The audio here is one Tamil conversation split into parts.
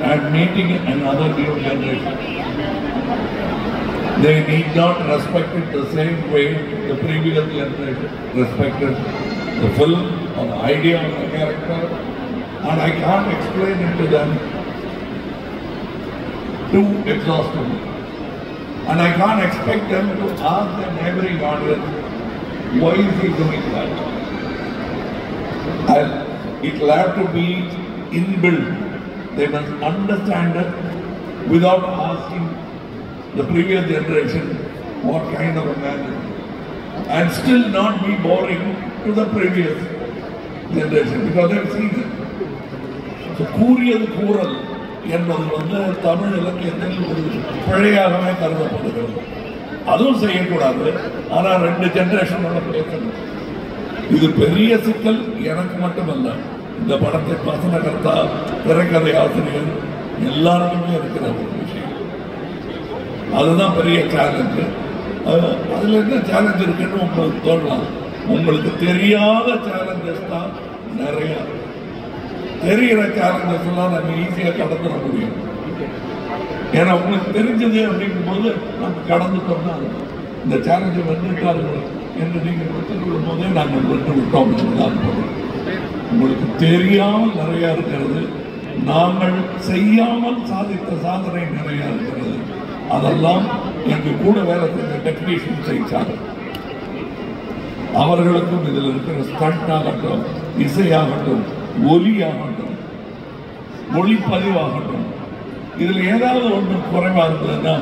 and meeting another new generation. They need not respect it the same way the previous generation respected the film or the idea of the character, and I can't explain it to them too exhaustively. And I can't expect them to ask the neighboring audience, why is he doing that? And it will have to be inbuilt. They must understand it without asking the previous generation what kind of a man is he, and still not be boring to the previous generation because they've seen it. So, கூறியது கூறல் என்பது தமிழ் இலக்கியத்தில் ஒரு பிழையாகவே கருதப்படுகிறது. அதுவும் செய்யக்கூடாது. ஆனால் 2 ஜெனரேஷனோட பேசணும். இது பெரிய சிக்கல் எனக்கு மட்டுமல்ல, இந்த படத்தை வசனகர்த்தா, திரைக்கதை ஆசிரியர் எல்லாருக்குமே இருக்கிற ஒரு விஷயம். அதுதான் பெரிய சேலஞ்சு. அதுல என்ன சேலஞ்ச் இருக்குன்னு உங்களுக்கு தோணலாம். உங்களுக்கு தெரியாத சேலஞ்சஸ் தான் நிறைய. தெரிகிற சேலஞ்சஸ் எல்லாம் நம்ம ஈஸியாக கடந்துட முடியும். ஏன்னா உங்களுக்கு தெரிஞ்சது அப்படிங்கும்போது நம்ம கடந்துட்டோம்னா இந்த சேலஞ்சை வந்துட்டார்கள் என்று நீங்கள் பெற்றுக்கொள்ளும் போதே நாங்கள் வென்று விட்டோம் என்றுதான் பொருள். உங்களுக்கு தெரியாமல் நிறைய இருக்கிறது, நாங்கள் செய்யாமல் சாதித்த சாதனை நிறைய இருக்கிறது. அதெல்லாம் எங்க கூட வேலை செஞ்ச டெக்னீஷியன் செய்தார். அவர்களுக்கும் இதில் இருக்கிற ஸ்டண்ட் ஆகட்டும், இசையாகட்டும், ஒலியாகட்டும், ஒளிப்பதிவாகட்டும், இதுல ஏதாவது ஒன்று குறைவா இருந்ததுன்னா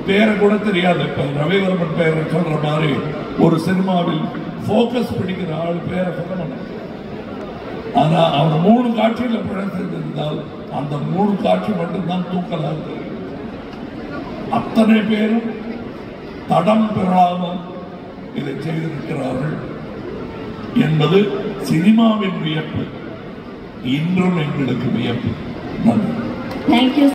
பேரை கூட தெரியாது. இப்ப ரவிவர்மன் பேரை சொல்ற மாதிரி ஒரு சினிமாவில் போக்கஸ் பிடிக்கிற ஆள் பேரை சொல்ல மாட்டாங்க. ஆனா அவர் 3 காட்சியில பிழைத்திருந்தால் அந்த 3 காட்சி மட்டும்தான் தூக்கலாக. அத்தனை பேரும் தடம் பெறாமல் இதை செய்திருக்கிறார்கள் என்பது சினிமாவின் வியப்பு. இன்றும் எங்களுக்கு வியப்பு. நன்றி.